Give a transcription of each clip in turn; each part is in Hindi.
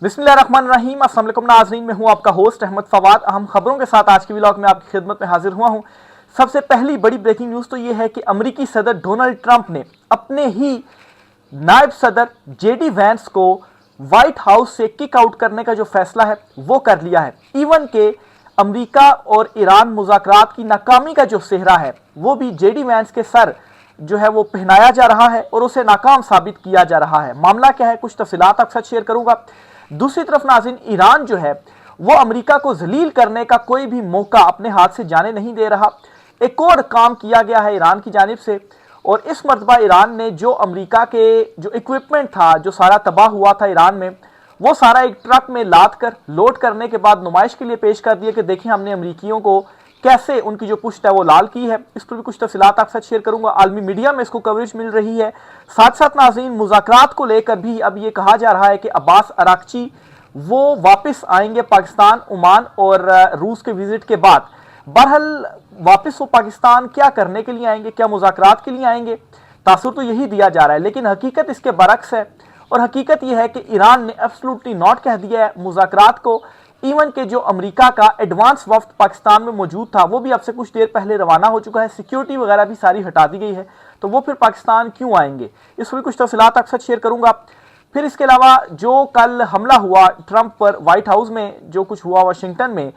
बिस्मिल्लाहिर्रहमानिर्रहीम। अस्सलाम वालेकुम नाज़रीन, मैं हूं आपका होस्ट अहमद फवाद। अहम खबरों के साथ आज की व्लॉग में आपकी खिदमत में हाजिर हुआ हूं। सबसे पहली बड़ी ब्रेकिंग न्यूज़ तो यह है कि अमेरिकी सदर डोनाल्ड ट्रंप ने अपने ही नायब सदर जेडी वैंस को व्हाइट हाउस से किक आउट करने का जो फैसला है वो कर लिया है। इवन के अमेरिका और ईरान मुज़ाकरात की नाकामी का जो सेहरा है वो भी जेडी वैंस के सर जो है वो पहनाया जा रहा है और उसे नाकाम साबित किया जा रहा है। मामला क्या है, कुछ तफसीलात आपके साथ शेयर करूंगा। दूसरी तरफ नाज़रीन, ईरान जो है वो अमेरिका को जलील करने का कोई भी मौका अपने हाथ से जाने नहीं दे रहा। एक और काम किया गया है ईरान की जानिब से, और इस मरतबा ईरान ने जो अमेरिका के जो इक्विपमेंट था जो सारा तबाह हुआ था ईरान में, वो सारा एक ट्रक में लाद कर लोड करने के बाद नुमाइश के लिए पेश कर दिया कि देखिए हमने अमरीकियों को कैसे उनकी जो पुश्त है वो लाल की है। इस पर भी कुछ तफसीलात आपके साथ शेयर करूंगा। आलमी मीडिया में इसको कवरेज मिल रही है। साथ साथ नाज़रीन, मुज़ाकरात को लेकर भी अब ये कहा जा रहा है कि अब्बास अराक्ची वो वापस आएंगे पाकिस्तान, ओमान और रूस के विजिट के बाद। बहरहाल वापस वो पाकिस्तान क्या करने के लिए आएंगे, क्या मुज़ाकरात के लिए आएंगे, तासुर तो यही दिया जा रहा है, लेकिन हकीकत इसके बरक्स है। और हकीकत यह है कि ईरान ने एब्सोल्युटली नॉट कह दिया है मुज़ाकरात को। इवन के जो अमेरिका का एडवांस वफ्द पाकिस्तान में मौजूद था वो भी अब से कुछ देर पहले रवाना हो चुका है। सिक्योरिटी वगैरह भी सारी हटा दी गई है, तो वो फिर पाकिस्तान क्यों आएंगे, इस पर कुछ तफसीलात आपके साथ शेयर करूंगा। फिर इसके अलावा जो कल हमला हुआ ट्रंप पर व्हाइट हाउस में, जो कुछ हुआ वाशिंगटन में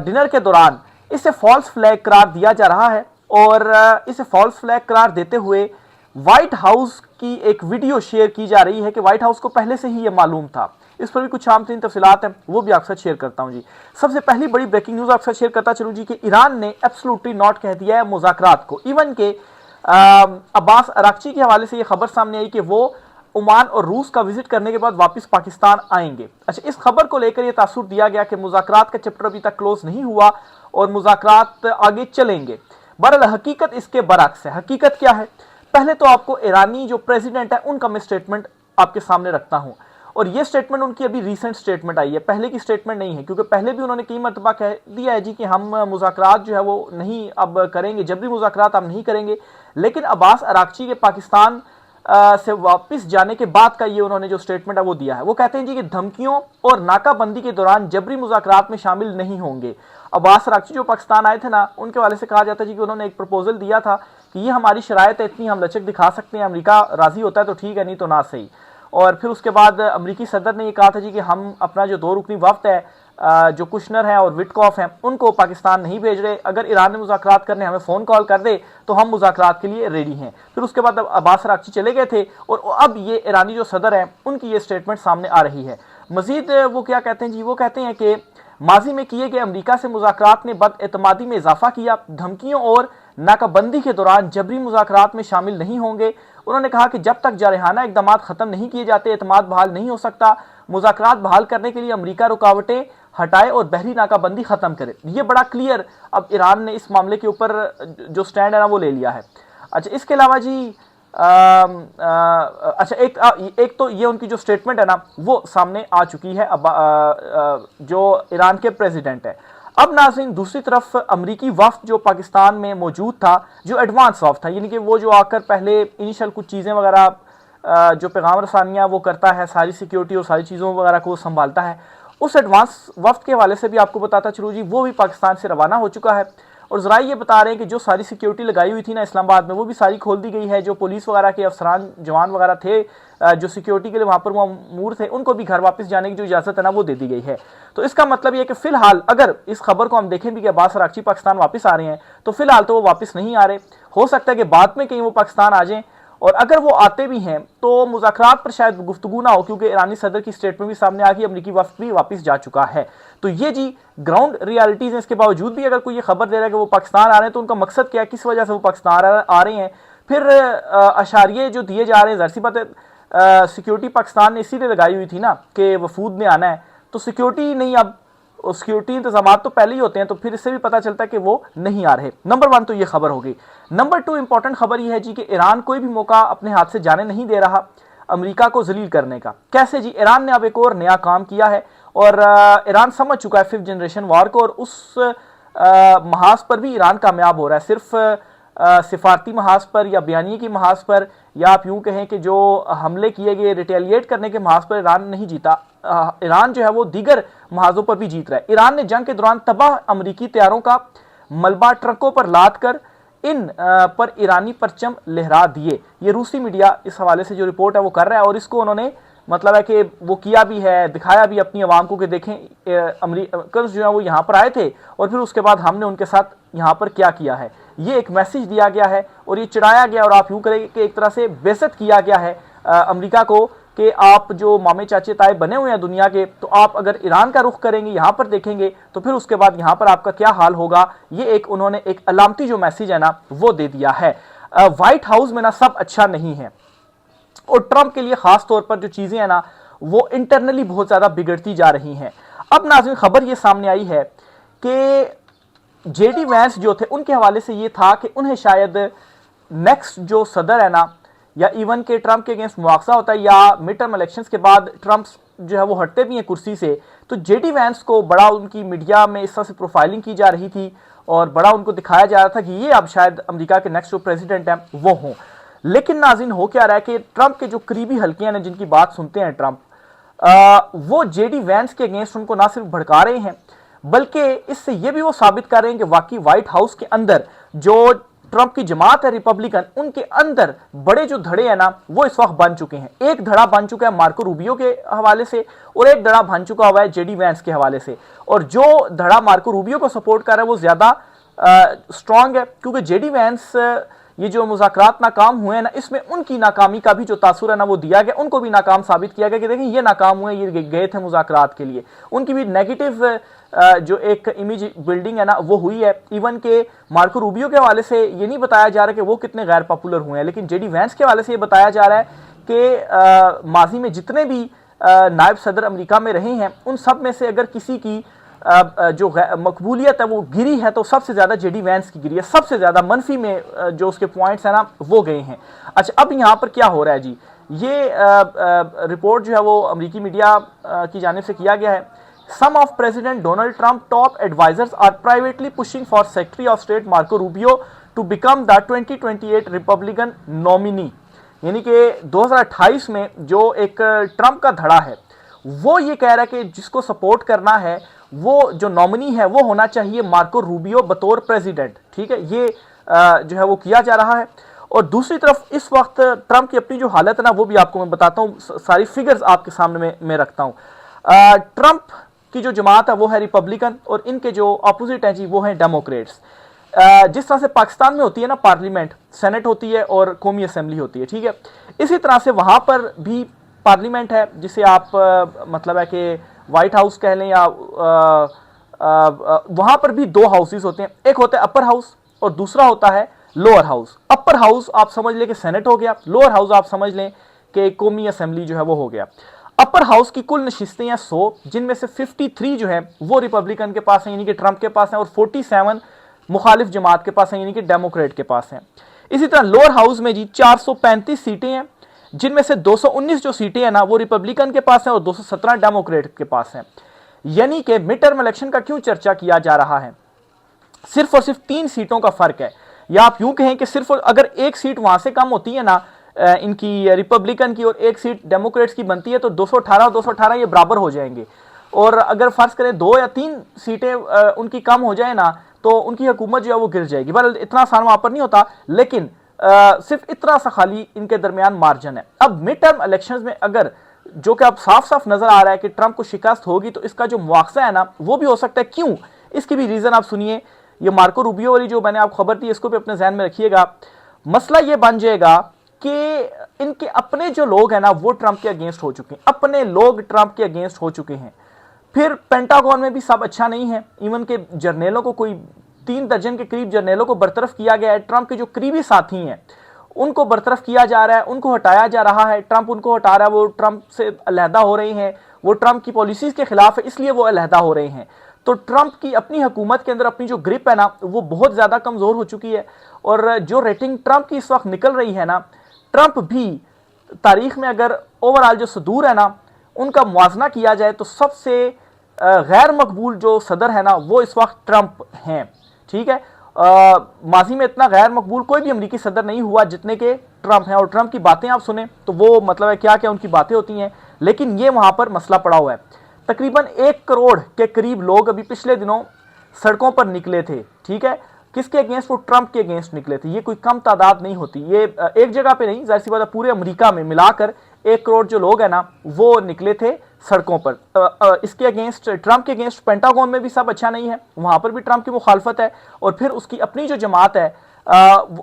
डिनर के दौरान, इसे फॉल्स फ्लैग करार दिया जा रहा है। और इसे फॉल्स फ्लैग करार देते हुए व्हाइट हाउस की एक वीडियो शेयर की जा रही है कि व्हाइट हाउस को पहले से ही यह मालूम था। इस पर भी कुछ आम तरीन तफसीलात हैं, वो भी आपके साथ शेयर करता हूं जी। सबसे पहली बड़ी ब्रेकिंग न्यूज आपके साथ शेयर करता चलूं जी कि ईरान ने एब्सोल्युटली नॉट कह दिया है मुज़ाकरात को। इवन के अब्बास अराक्ची के हवाले से यह खबर सामने आई कि वो ओमान और रूस का विजिट करने के बाद वापस पाकिस्तान आएंगे। अच्छा, इस खबर को लेकर यह तासुर दिया गया कि मुज़ाकरात का चैप्टर अभी तक क्लोज नहीं हुआ और मुज़ाकरात आगे चलेंगे। बहरहाल हकीकत इसके बरक्स है। हकीकत क्या है, पहले तो आपको ईरानी जो प्रेसिडेंट है उनका मैं स्टेटमेंट आपके सामने रखता हूं। और ये स्टेटमेंट उनकी अभी रीसेंट स्टेटमेंट आई है, पहले की स्टेटमेंट नहीं है, क्योंकि पहले भी उन्होंने कई मरतबा कह दिया है जी कि हम मुज़ाकरात जो है वो नहीं अब करेंगे, जबरी मुज़ाकरात हम नहीं करेंगे। लेकिन अब्बास अराक्ची के पाकिस्तान से वापस जाने के बाद का ये उन्होंने जो स्टेटमेंट है वो दिया है। वो कहते हैं जी कि धमकियों और नाकाबंदी के दौरान जबरी मुज़ाकरात में शामिल नहीं होंगे। अब्बास अराक्ची जो पाकिस्तान आए थे ना, उनके वाले से कहा जाता है जी कि उन्होंने एक प्रपोजल दिया था कि ये हमारी शरायत है, इतनी हम लचक दिखा सकते हैं, अमेरिका राजी होता है तो ठीक है, नहीं तो ना सही। और फिर उसके बाद अमेरिकी सदर ने ये कहा था जी कि हम अपना जो 2 रुकनी वफ्द है, जो कुशनर है और विटकॉफ हैं, उनको पाकिस्तान नहीं भेज रहे। अगर ईरान ने मुज़ाकरात करने हमें फ़ोन कॉल कर दे तो हम मुज़ाकरात के लिए रेडी हैं। फिर उसके बाद अब्बास अराक्ची चले गए थे और अब ये ईरानी जो सदर हैं उनकी ये स्टेटमेंट सामने आ रही है। मजीद वो क्या कहते हैं जी, वो कहते हैं कि माजी में किए गए अमेरिका से मुज़ाकरात ने बदएतमादी में इजाफा किया, धमकियों और नाकाबंदी के दौरान जबरी मुज़ाकरात में शामिल नहीं होंगे। उन्होंने कहा कि जब तक जारहाना इक़दाम ख़त्म नहीं किए जाते एतमाद बहाल नहीं हो सकता। मुज़ाकरात बहाल करने के लिए अमेरिका रुकावटें हटाए और बहरी नाकाबंदी ख़त्म करे। ये बड़ा क्लियर अब ईरान ने इस मामले के ऊपर जो स्टैंड है ना वो ले लिया है। अच्छा, इसके अलावा जी अच्छा एक तो ये उनकी जो स्टेटमेंट है ना वो सामने आ चुकी है अब जो ईरान के प्रेसिडेंट है। अब नाज़रीन, दूसरी तरफ अमरीकी वफ्द जो पाकिस्तान में मौजूद था, जो एडवांस वफ्द था, यानी कि वो जो आकर पहले इनिशियल कुछ चीज़ें वगैरह जो पैगाम रसानियाँ वो करता है, सारी सिक्योरिटी और सारी चीज़ों वगैरह को संभालता है, उस एडवांस वफ्द के हवाले से भी आपको बताता चलूँ जी, वो भी पाकिस्तान से रवाना हो चुका है। और ज़रा ये बता रहे हैं कि जो सारी सिक्योरिटी लगाई हुई थी ना इस्लामाबाद में, वो भी सारी खोल दी गई है। जो पुलिस वगैरह के अफसरान जवान वगैरह थे जो सिक्योरिटी के लिए वहाँ पर मामूर थे, उनको भी घर वापस जाने की जो इजाज़त है ना वो दे दी गई है। तो इसका मतलब ये है कि फ़िलहाल अगर इस खबर को हम देखें भी कि अब्बास अराक्ची पाकिस्तान वापस आ रहे हैं, तो फिलहाल तो वो वापस नहीं आ रहे। हो सकता है कि बाद में कहीं वो पाकिस्तान आ जाएँ, और अगर वो आते भी हैं तो मुज़ाकरात पर शायद गुफ्तगू ना हो, क्योंकि ईरानी सदर की स्टेटमेंट भी सामने आ गई, अमरीकी वफ्द भी वापस जा चुका है। तो ये जी ग्राउंड रियलिटीज़ हैं। इसके बावजूद भी अगर कोई ये खबर दे रहा है कि वो पाकिस्तान आ रहे हैं, तो उनका मकसद क्या है, किस वजह से वो पाकिस्तान आ रहे हैं। फिर अशारिये जो दिए जा रहे हैं, ज़ाहिर सी बात है सिक्योरिटी पाकिस्तान ने इसीलिए लगाई हुई थी ना कि वफूद ने आना है, तो सिक्योरिटी नहीं, अब सिक्योरिटी इंतजाम तो पहले ही होते हैं, तो फिर इससे भी पता चलता है कि वो नहीं आ रहे। नंबर 1 तो ये खबर हो गई। नंबर 2 इंपॉर्टेंट खबर ये है जी कि ईरान कोई भी मौका अपने हाथ से जाने नहीं दे रहा अमेरिका को जलील करने का। कैसे जी, ईरान ने अब एक और नया काम किया है और ईरान समझ चुका है 5th जनरेशन वार को, और उस महाज पर भी ईरान कामयाब हो रहा है। सिर्फ सिफारती महाज पर या बयानी की महाज पर, या आप यूं कहें कि जो हमले किए गए रिटेलिएट करने के महाज पर ईरान नहीं जीता, ईरान जो है वो दीगर महाजों पर भी जीत रहा है। ईरान ने जंग के दौरान तबाह अमरीकी तैयारों का मलबा ट्रकों पर लाद कर इन पर ईरानी परचम लहरा दिए। ये रूसी मीडिया इस हवाले से जो रिपोर्ट है वो कर रहा है, और इसको उन्होंने मतलब है कि वो किया भी है, दिखाया भी अपनी आवाम को कि देखें अमेरिकन जो है वो यहाँ पर आए थे और फिर उसके बाद हमने उनके साथ यहाँ पर क्या किया है। ये एक मैसेज दिया गया है और ये चिढ़ाया गया, और आप यूँ करेंगे कि एक तरह से बेइज्जत किया गया है अमेरिका को कि आप जो मामे चाचे ताए बने हुए हैं दुनिया के, तो आप अगर ईरान का रुख करेंगे, यहाँ पर देखेंगे, तो फिर उसके बाद यहाँ पर आपका क्या हाल होगा। ये एक उन्होंने एक अलामती जो मैसेज है ना वो दे दिया है। व्हाइट हाउस में ना सब अच्छा नहीं है, और ट्रंप के लिए खास तौर पर जो चीजें हैं ना वो इंटरनली बहुत ज्यादा बिगड़ती जा रही हैं। अब नाज़रीन खबर ये सामने आई है कि जेडी वैंस जो थे उनके हवाले से ये था कि उन्हें शायद नेक्स्ट जो सदर है ना, या इवन के ट्रंप के अगेंस्ट मुआवजा होता है, या मिड टर्म इलेक्शंस के बाद ट्रंप जो है वो हटते भी हैं कुर्सी से, तो जेडी वैंस को बड़ा उनकी मीडिया में इस तरह से प्रोफाइलिंग की जा रही थी और बड़ा उनको दिखाया जा रहा था कि ये अब शायद अमेरिका के नेक्स्ट जो प्रेसिडेंट हैं वो हों। लेकिन नाज़रीन हो क्या रहा है कि ट्रंप के जो करीबी हल्के हैं जिनकी बात सुनते हैं ट्रंप, वो जेडी वैंस के अगेंस्ट उनको ना सिर्फ भड़का रहे हैं बल्कि इससे ये भी वो साबित कर रहे हैं कि वाकई व्हाइट हाउस के अंदर जो ट्रंप की जमात है रिपब्लिकन, उनके अंदर बड़े जो धड़े हैं ना वो इस वक्त बन चुके हैं। एक धड़ा बन चुका है मार्को रूबियो के हवाले से और एक धड़ा बन चुका हुआ है जेडी वैंस के हवाले से, और जो धड़ा मार्को रूबियो को सपोर्ट कर रहा है वो ज्यादा स्ट्रांग है, क्योंकि जेडी वैंस ये जो मुज़ाकरात नाकाम हुए हैं ना, इसमें उनकी नाकामी का भी जो तासुर है ना वो दिया गया, उनको भी नाकाम साबित किया गया कि देखिए ये नाकाम हुए, ये गए थे मुज़ाकरात के लिए, उनकी भी नेगेटिव जो एक इमेज बिल्डिंग है ना वो हुई है। इवन के मार्को रूबियो के हवाले से ये नहीं बताया जा रहा कि वो कितने गैर पॉपुलर हुए हैं, लेकिन जेडी वैंस के हवाले से ये बताया जा रहा है कि माजी में जितने भी नायब सदर अमेरिका में रहे हैं उन सब में से अगर किसी की जो मकबूलियत है वो गिरी है तो सबसे ज्यादा जेडी वैंस की गिरी है, सबसे ज्यादा मनफी में जो उसके पॉइंट्स है ना वो गए हैं। अच्छा, अब यहाँ पर क्या हो रहा है जी, ये रिपोर्ट जो है वो अमेरिकी मीडिया की जानिब से किया गया है। Some of president Donald Trump top advisers are privately pushing for secretary of state Marco Rubio to become the 2028 Republican nominee, यानी कि 2028 में जो एक ट्रंप का धड़ा है वो ये कह रहा है कि जिसको सपोर्ट करना है वो जो नॉमिनी है वो होना चाहिए मार्को रूबियो बतौर प्रेसिडेंट। ठीक है, ये जो है वो किया जा रहा है। और दूसरी तरफ इस वक्त ट्रंप की अपनी जो हालत है ना वो भी आपको मैं बताता हूँ, सारी फिगर्स आपके सामने में रखता हूँ। ट्रंप की जो जमात है वो है रिपब्लिकन और इनके जो अपोजिट हैं जी वो हैं डेमोक्रेट्स। जिस तरह से पाकिस्तान में होती है ना पार्लियामेंट, सेनेट होती है और कौमी असेंबली होती है, ठीक है, इसी तरह से वहां पर भी पार्लियामेंट है जिसे आप मतलब है कि व्हाइट हाउस कह लें, या वहां पर भी दो हाउसेस होते हैं, एक होता है अपर हाउस और दूसरा होता है लोअर हाउस। अपर हाउस आप समझ लें कि सेनेट हो गया, लोअर हाउस आप समझ लें कि कौमी असेंबली जो है वो हो गया। अपर हाउस की कुल नशिस्तें हैं 100, जिनमें से 53 जो है वो रिपब्लिकन के पास हैं यानी कि ट्रंप के पास हैं, और 47 मुखालिफ जमात के पास हैं यानी कि डेमोक्रेट के पास हैं। इसी तरह लोअर हाउस में जी 435 सीटें हैं, जिनमें से 219 जो सीटें हैं ना वो रिपब्लिकन के पास हैं और 217 डेमोक्रेट के पास हैं। यानी कि मिड टर्म इलेक्शन का क्यों चर्चा किया जा रहा है, सिर्फ और सिर्फ 3 सीटों का फर्क है, या आप यूं कहें कि सिर्फ अगर एक सीट वहां से कम होती है ना इनकी रिपब्लिकन की और एक सीट डेमोक्रेट्स की बनती है तो 218 ये बराबर हो जाएंगे। और अगर फर्ज करें 2 या 3 सीटें उनकी कम हो जाए ना तो उनकी हुकूमत जो है वो गिर जाएगी। बहरहाल इतना आसान वहां पर नहीं होता, लेकिन सिर्फ इतना सा खाली इनके दरमियान मार्जिन है। अब मिड टर्म इलेक्शंस में अगर जो कि अब साफ साफ नजर आ रहा है कि ट्रंप को शिकस्त होगी तो इसका जो मुआवजा है ना वो भी हो सकता है। क्यों, इसकी भी रीजन आप सुनिए। ये मार्को रूबियो वाली जो मैंने आपको खबर दी इसको भी अपने ध्यान में रखिएगा। मसला ये बन जाएगा कि इनके अपने जो लोग हैं ना वो ट्रंप के अगेंस्ट हो चुके हैं, अपने लोग ट्रंप के अगेंस्ट हो चुके हैं। फिर पेंटागन में भी सब अच्छा नहीं है, इवन के जर्नेलों को कोई 3 दर्जन के करीब जर्नेलों को बरतरफ किया गया है। ट्रंप के जो करीबी साथी हैं उनको बरतरफ किया जा रहा है, उनको हटाया जा रहा है, ट्रंप उनको हटा रहा है, वो ट्रंप से अलहदा हो रहे हैं, वो ट्रंप की पॉलिसीज के खिलाफ है इसलिए वो अलहदा हो रहे हैं। तो ट्रंप की अपनी हुकूमत के अंदर अपनी जो ग्रिप है ना वो बहुत ज्यादा कमजोर हो चुकी है। और जो रेटिंग ट्रंप की इस वक्त निकल रही है ना, ट्रंप भी तारीख में अगर ओवरऑल जो सदूर है ना उनका मुआजना किया जाए तो सबसे गैर मकबूल जो सदर है ना वो इस वक्त ट्रंप हैं। ठीक है, माजी में इतना गैर मकबूल कोई भी अमरीकी सदर नहीं हुआ जितने के ट्रंप हैं। और ट्रंप की बातें आप सुने तो वो मतलब है क्या क्या उनकी बातें होती हैं, लेकिन ये वहां पर मसला पड़ा हुआ है। तकरीबन 1 करोड़ के करीब लोग अभी पिछले दिनों सड़कों पर निकले थे, ठीक है। किसके अगेंस्ट? वो ट्रंप के अगेंस्ट निकले थे। ये कोई कम तादाद नहीं होती, ये एक जगह पे नहीं, जाहिर सी बात है पूरे अमेरिका में मिलाकर 1 करोड़ जो लोग हैं ना वो निकले थे सड़कों पर। इसके अगेंस्ट, ट्रंप के अगेंस्ट पेंटागन में भी सब अच्छा नहीं है, वहां पर भी ट्रंप की मुखालफत है। और फिर उसकी अपनी जो जमात है,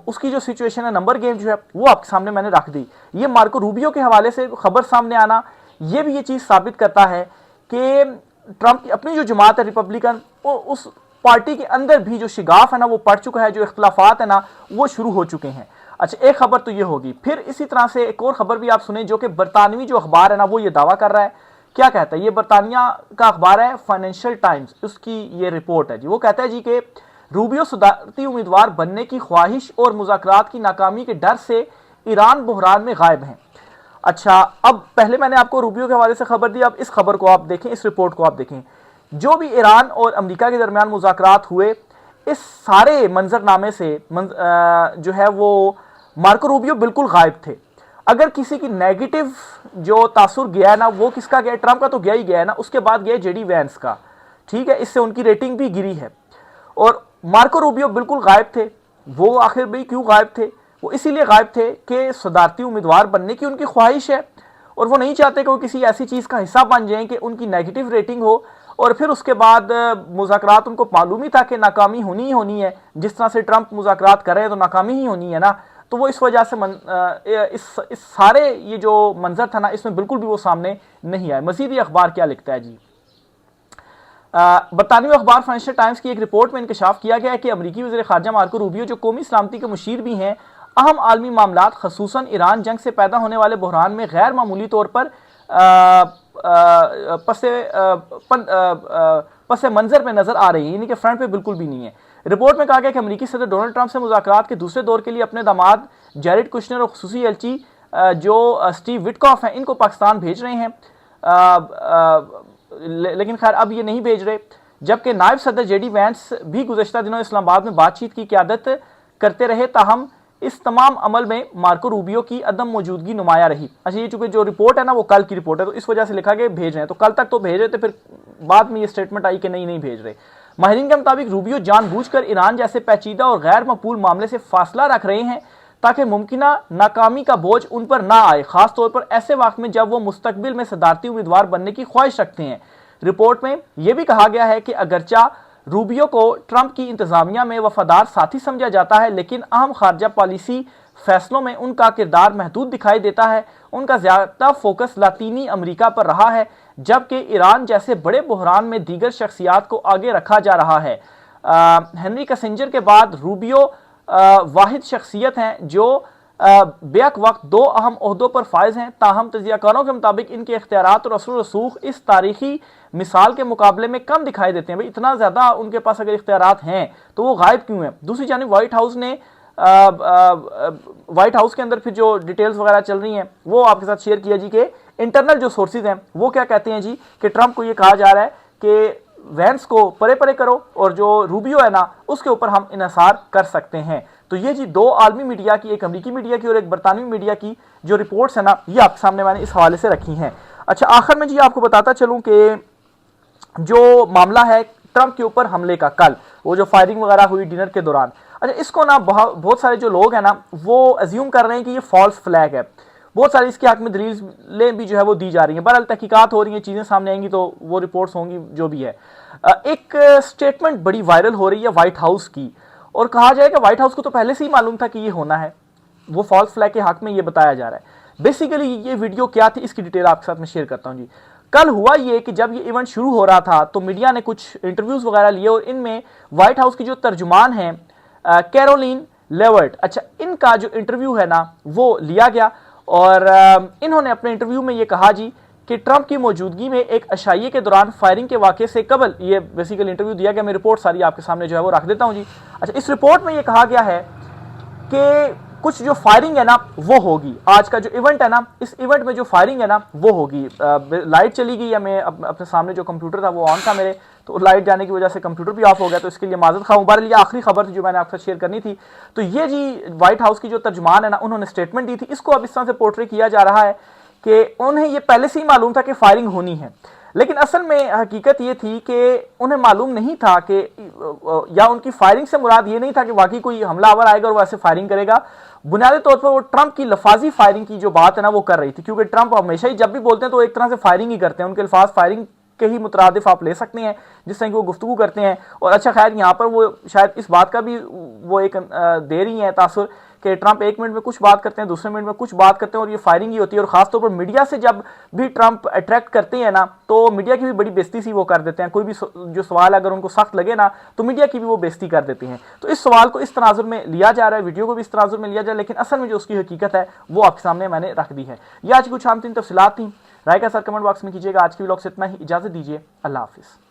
उसकी जो सिचुएशन है, नंबर गेम जो है वो आपके सामने मैंने रख दी। ये मार्को रूबियो के हवाले से खबर सामने आना, ये भी ये चीज साबित करता है कि ट्रंप की अपनी जो जमात है रिपब्लिकन, उस पार्टी के अंदर भी जो शिगाफ है ना वो पड़ चुका है, जो इख्तलाफात है ना वो शुरू हो चुके हैं। अच्छा, एक खबर तो ये होगी। फिर इसी तरह से एक और खबर भी आप सुने, जो कि बरतानवी जो अखबार है ना वो ये दावा कर रहा है। क्या कहता है? ये बरतानिया का अखबार है फाइनेंशियल टाइम्स, उसकी ये रिपोर्ट है जी। वो कहता है जी कि रूबियो सदारती उम्मीदवार बनने की ख्वाहिश और मुज़ाकरात की नाकामी के डर से ईरान बहरान में गायब हैं। अच्छा, अब पहले मैंने आपको रूबियो के हवाले से खबर दी, अब इस खबर को आप देखें, इस रिपोर्ट को आप देखें। जो भी ईरान और अमेरिका के दरमियान मुज़ाकरात हुए, इस सारे मंजरनामे से जो है वो मार्को रूबियो बिल्कुल गायब थे। अगर किसी की नेगेटिव जो तासुर गया है ना वो किसका गया? ट्रंप का तो गया ही गया है ना, उसके बाद गया जेडी वैंस का, ठीक है। इससे उनकी रेटिंग भी गिरी है। और मार्को रूबियो बिल्कुल गायब थे। वो आखिर भाई क्यों गायब थे? वो इसीलिए गायब थे कि सदारती उम्मीदवार बनने की उनकी ख्वाहिश है और वो नहीं चाहते कि वो किसी ऐसी चीज़ का हिस्सा बन जाएं कि उनकी नेगेटिव रेटिंग हो और फिर उसके बाद मुज़ाकरात, उनको मालूम ही था कि नाकामी होनी ही होनी है। जिस तरह से ट्रंप मुज़ाकरात कर रहे हैं तो नाकामी ही होनी है ना, तो वो इस वजह से इस सारे ये जो मंजर था ना इसमें बिल्कुल भी वो सामने नहीं आए। मजीद ये अखबार क्या लिखता है जी? बरतानवी अखबार फाइनेंशियल टाइम्स की एक रिपोर्ट में इंकशाफ किया गया है कि अमरीकी वज़ीर ख़ारजा मार्को रूबियो, जो कौमी सलामती के मुशीर भी हैं, अहम आलमी मामलात खसूसन ईरान जंग से पैदा होने वाले बहरान में गैर मामूली तौर पर पस मंजर में नजर आ रही है, यानी कि फ्रंट पे बिल्कुल भी नहीं है। रिपोर्ट में कहा गया कि अमेरिकी सदर डोनाल्ड ट्रंप से मुज़ाकरात के दूसरे दौर के लिए अपने दामाद जैरेड कुशनर और खुसूसी एलची जो स्टीव विटकॉफ हैं इनको पाकिस्तान भेज रहे हैं, लेकिन खैर अब ये नहीं भेज रहे। जबकि नायब सदर जेडी वैंस भी गुज़श्ता दिनों इस्लामाबाद में बातचीत की क़यादत करते रहे, ताहम इस तमाम अमल में मार्को रूबियो की अदम मौजूदगी नुमाया रही। अच्छा, ये चूंकि जो रिपोर्ट है ना वो कल की रिपोर्ट है तो इस वजह से लिखा गया भेज रहे हैं, तो कल तक तो भेज रहे थे, फिर बाद में ये स्टेटमेंट आई कि नहीं भेज रहे। माहिरीन के मुताबिक रूबियो जानबूझकर ईरान जैसे पेचीदा और गैर मकबूल मामले से फासला रख रहे हैं ताकि मुमकिना नाकामी का बोझ उन पर ना आए, खासतौर पर ऐसे वक्त में जब वो मुस्तकबिल में सदारती उम्मीदवार बनने की ख्वाहिश रखते हैं। रिपोर्ट में यह भी कहा गया है कि अगरचा रूबियो को ट्रंप की इंतजामिया में वफादार साथी समझा जाता है, लेकिन अहम खारजा पॉलिसी फैसलों में उनका किरदार महदूद दिखाई देता है। उनका ज्यादा फोकस लातीनी अमेरिका पर रहा है, जबकि ईरान जैसे बड़े बहरान में दीगर शख्सियात को आगे रखा जा रहा है। हेनरी किसिंजर के बाद रूबियो वाहिद शख्सियत हैं जो बेक वक्त 2 अहम ओहदों पर फायज हैं। ताहम तजियाकारों के मुताबिक इनके इख्तियारात और असर रसूख इस तारीखी मिसाल के मुकाबले में कम दिखाई देते हैं। भाई इतना ज़्यादा उनके पास अगर इख्तियारात हैं तो वो गायब क्यों हैं? दूसरी जानिब व्हाइट हाउस के अंदर फिर जो डिटेल्स वगैरह चल रही हैं वो आपके साथ शेयर किया जी कि इंटरनल जो सोर्सेज हैं वो क्या कहते हैं जी कि ट्रंप को ये कहा जा रहा है कि वैंस को परे परे करो और जो रूबियो है ना उसके ऊपर हम इन्हिसार कर सकते हैं। तो ये जी 2 आलमी मीडिया की, एक अमेरिकी मीडिया की और एक बरतानवी मीडिया की जो रिपोर्ट्स है ना ये आपके सामने मैंने इस हवाले से रखी हैं। अच्छा, आखिर में जी आपको बताता चलूं कि जो मामला है ट्रंप के ऊपर हमले का, कल वो जो फायरिंग वगैरह हुई डिनर के दौरान, अच्छा इसको ना बहुत सारे जो लोग हैं ना वो अज्यूम कर रहे हैं कि ये फॉल्स फ्लैग है। बहुत सारी इसके हक में दलीलें भी जो है वो दी जा रही हैं। बहरहाल तहकीकात हो रही हैं, चीज़ें सामने आएंगी तो वो रिपोर्ट्स होंगी जो भी है। एक स्टेटमेंट बड़ी वायरल हो रही है व्हाइट हाउस की, और कहा जाए कि व्हाइट हाउस को तो पहले से ही मालूम था कि ये होना है, वो फॉल्स फ्लैग के हक में ये बताया जा रहा है। बेसिकली ये वीडियो क्या थी इसकी डिटेल आपके साथ में शेयर करता हूँ जी। कल हुआ ये कि जब ये इवेंट शुरू हो रहा था तो मीडिया ने कुछ इंटरव्यूज वगैरह लिए और इनमें व्हाइट हाउस की जो तर्जुमान है कैरोलिन लेवर्ट, अच्छा इनका जो इंटरव्यू है ना वो लिया गया और इन्होंने अपने इंटरव्यू में ये कहा जी कि ट्रंप की मौजूदगी में एक अशाइये के दौरान फायरिंग के वाक़े से कबल, ये बेसिकली इंटरव्यू दिया गया, मैं रिपोर्ट सारी आपके सामने जो है वो रख देता हूँ जी। अच्छा, इस रिपोर्ट में ये कहा गया है कि कुछ जो फायरिंग है ना वो होगी। आज का जो इवेंट है ना, इस इवेंट में जो फायरिंग है ना वो होगी। लाइट चली गई या मैं अपने सामने जो कंप्यूटर था वो ऑन था मेरे, तो लाइट जाने की वजह से कंप्यूटर भी ऑफ हो गया, तो इसके लिए माजरत खा। बहरहाल ये आखिरी खबर थी जो मैंने आपसे शेयर करनी थी। तो ये जी व्हाइट हाउस की जो तर्जुमान है ना, उन्होंने स्टेटमेंट दी थी, इसको अब इस तरह से पोर्ट्रे किया जा रहा है कि उन्हें ये पहले से ही मालूम था कि फायरिंग होनी है, लेकिन असल में हकीकत ये थी कि उन्हें मालूम नहीं था कि, या उनकी फायरिंग से मुराद ये नहीं था कि वाकई कोई हमलावर आएगा और वैसे फायरिंग करेगा। बुनियादी तौर पर वो ट्रंप की लफाजी फायरिंग की जो बात है ना वो कर रही थी, क्योंकि ट्रंप हमेशा ही जब भी बोलते हैं तो एक तरह से फायरिंग ही करते हैं। उनके अल्फाज फायरिंग के ही मुतरादिफ आप ले सकते हैं जिस तरह की वो गुफ्तगू करते हैं। और अच्छा खैर यहाँ पर वो शायद इस बात का भी वो एक दे रही है तासुर कि ट्रंप 1 मिनट में कुछ बात करते हैं, दूसरे मिनट में कुछ बात करते हैं और ये फायरिंग ही होती है। और खासतौर पर मीडिया से जब भी ट्रंप अट्रैक्ट करते हैं ना तो मीडिया की भी बड़ी बेइज्जती सी वो कर देते हैं। कोई भी जो सवाल अगर उनको सख्त लगे ना तो मीडिया की भी वो बेइज्जती कर देते हैं। तो इस सवाल को इस तनाजुर में लिया जा रहा है, वीडियो को भी इस तनाजुर में लिया जा रहा है, लेकिन असल में जो उसकी हकीकत है वो आपके सामने मैंने रख दी है। ये आज कुछ आम तीन तफसीलात थी। राय का सर कमेंट बॉक्स में कीजिएगा। आज की व्लॉग से इतना ही, इजाजत दीजिए, अल्लाह हाफिज़।